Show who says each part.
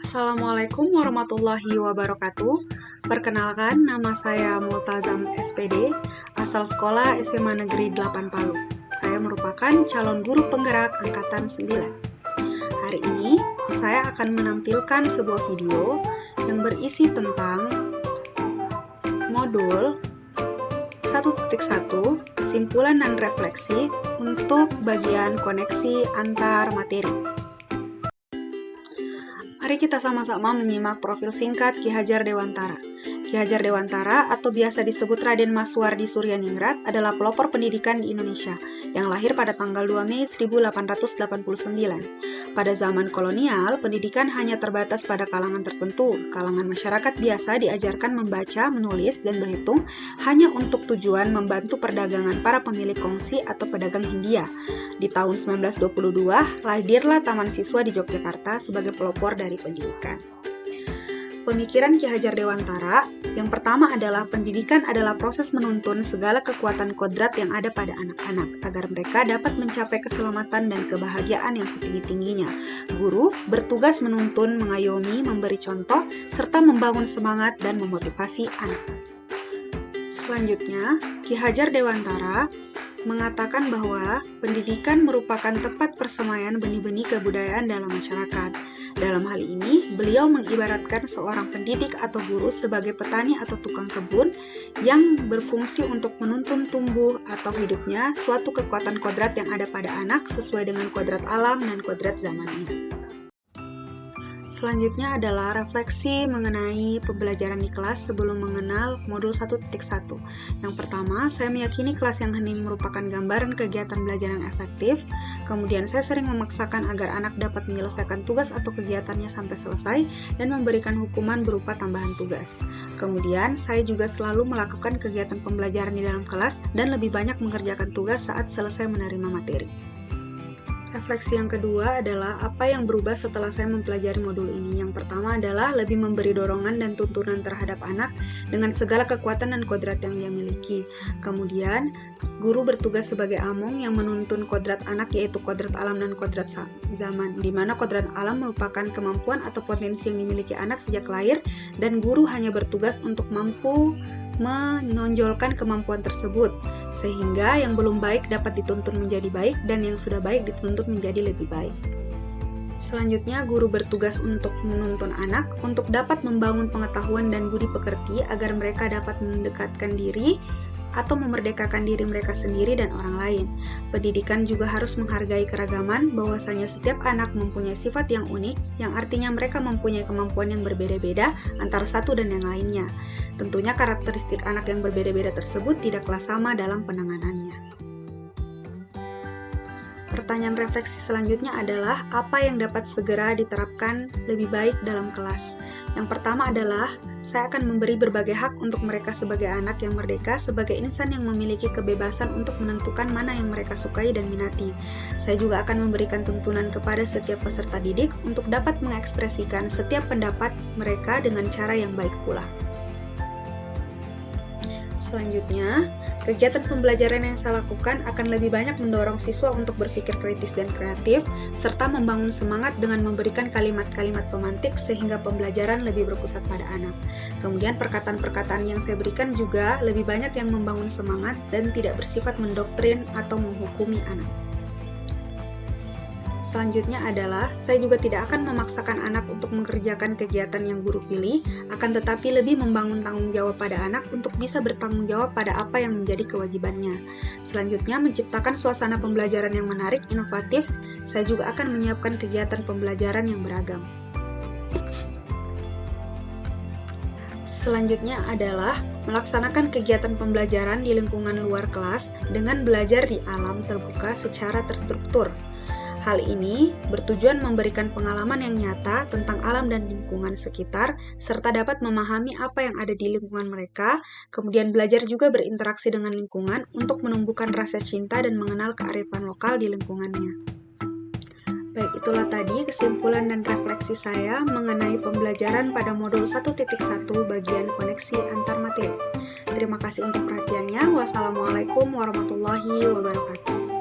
Speaker 1: Assalamualaikum warahmatullahi wabarakatuh. Perkenalkan, nama saya Multazam SPD, asal sekolah SMA Negeri 8 Palu. Saya merupakan calon guru penggerak angkatan 9. Hari ini, saya akan menampilkan sebuah video yang berisi tentang modul 1.1 kesimpulan dan refleksi untuk bagian koneksi antar materi. Mari kita sama-sama menyimak profil singkat Ki Hajar Dewantara. Ki Hajar Dewantara atau biasa disebut Raden Maswardi Suryaningrat adalah pelopor pendidikan di Indonesia yang lahir pada tanggal 2 Mei 1889. Pada zaman kolonial, pendidikan hanya terbatas pada kalangan tertentu. Kalangan masyarakat biasa diajarkan membaca, menulis, dan berhitung hanya untuk tujuan membantu perdagangan para pemilik kongsi atau pedagang Hindia. Di tahun 1922, lahirlah Taman Siswa di Yogyakarta sebagai pelopor dari pendidikan. Pemikiran Ki Hajar Dewantara yang pertama adalah pendidikan adalah proses menuntun segala kekuatan kodrat yang ada pada anak-anak agar mereka dapat mencapai keselamatan dan kebahagiaan yang setinggi-tingginya. Guru bertugas menuntun, mengayomi, memberi contoh, serta membangun semangat dan memotivasi anak. Selanjutnya, Ki Hajar Dewantara mengatakan bahwa pendidikan merupakan tempat persemaian benih-benih kebudayaan dalam masyarakat. Dalam hal ini, beliau mengibaratkan seorang pendidik atau guru sebagai petani atau tukang kebun yang berfungsi untuk menuntun tumbuh atau hidupnya suatu kekuatan kodrat yang ada pada anak sesuai dengan kodrat alam dan kodrat zamannya. Selanjutnya adalah refleksi mengenai pembelajaran di kelas sebelum mengenal modul 1.1. Yang pertama, saya meyakini kelas yang hening merupakan gambaran kegiatan belajar yang efektif. Kemudian saya sering memaksakan agar anak dapat menyelesaikan tugas atau kegiatannya sampai selesai dan memberikan hukuman berupa tambahan tugas. Kemudian, saya juga selalu melakukan kegiatan pembelajaran di dalam kelas dan lebih banyak mengerjakan tugas saat selesai menerima materi. Refleksi yang kedua adalah apa yang berubah setelah saya mempelajari modul ini. Yang pertama adalah lebih memberi dorongan dan tuntunan terhadap anak dengan segala kekuatan dan kodrat yang dia miliki. Kemudian, guru bertugas sebagai among yang menuntun kodrat anak yaitu kodrat alam dan kodrat zaman, di mana kodrat alam merupakan kemampuan atau potensi yang dimiliki anak sejak lahir dan guru hanya bertugas untuk mampu menonjolkan kemampuan tersebut, sehingga yang belum baik dapat dituntun menjadi baik dan yang sudah baik dituntut menjadi lebih baik. Selanjutnya, guru bertugas untuk menuntun anak untuk dapat membangun pengetahuan dan budi pekerti agar mereka dapat mendekatkan diri atau memerdekakan diri mereka sendiri dan orang lain. Pendidikan juga harus menghargai keragaman, bahwasanya setiap anak mempunyai sifat yang unik, yang artinya mereka mempunyai kemampuan yang berbeda-beda antara satu dan yang lainnya. Tentunya karakteristik anak yang berbeda-beda tersebut tidaklah sama dalam penanganannya. Pertanyaan refleksi selanjutnya adalah apa yang dapat segera diterapkan lebih baik dalam kelas. Yang pertama adalah, saya akan memberi berbagai hak untuk mereka sebagai anak yang merdeka, sebagai insan yang memiliki kebebasan untuk menentukan mana yang mereka sukai dan minati. Saya juga akan memberikan tuntunan kepada setiap peserta didik untuk dapat mengekspresikan setiap pendapat mereka dengan cara yang baik pula. Selanjutnya, kegiatan pembelajaran yang saya lakukan akan lebih banyak mendorong siswa untuk berpikir kritis dan kreatif, serta membangun semangat dengan memberikan kalimat-kalimat pemantik sehingga pembelajaran lebih berpusat pada anak. Kemudian perkataan-perkataan yang saya berikan juga lebih banyak yang membangun semangat dan tidak bersifat mendoktrin atau menghukumi anak. Selanjutnya adalah, saya juga tidak akan memaksakan anak untuk mengerjakan kegiatan yang guru pilih, akan tetapi lebih membangun tanggung jawab pada anak untuk bisa bertanggung jawab pada apa yang menjadi kewajibannya. Selanjutnya, menciptakan suasana pembelajaran yang menarik, inovatif, saya juga akan menyiapkan kegiatan pembelajaran yang beragam. Selanjutnya adalah melaksanakan kegiatan pembelajaran di lingkungan luar kelas dengan belajar di alam terbuka secara terstruktur. Hal ini bertujuan memberikan pengalaman yang nyata tentang alam dan lingkungan sekitar, serta dapat memahami apa yang ada di lingkungan mereka, kemudian belajar juga berinteraksi dengan lingkungan untuk menumbuhkan rasa cinta dan mengenal kearifan lokal di lingkungannya. Baik, itulah tadi kesimpulan dan refleksi saya mengenai pembelajaran pada modul 1.1 bagian koneksi antar materi. Terima kasih untuk perhatiannya. Wassalamualaikum warahmatullahi wabarakatuh.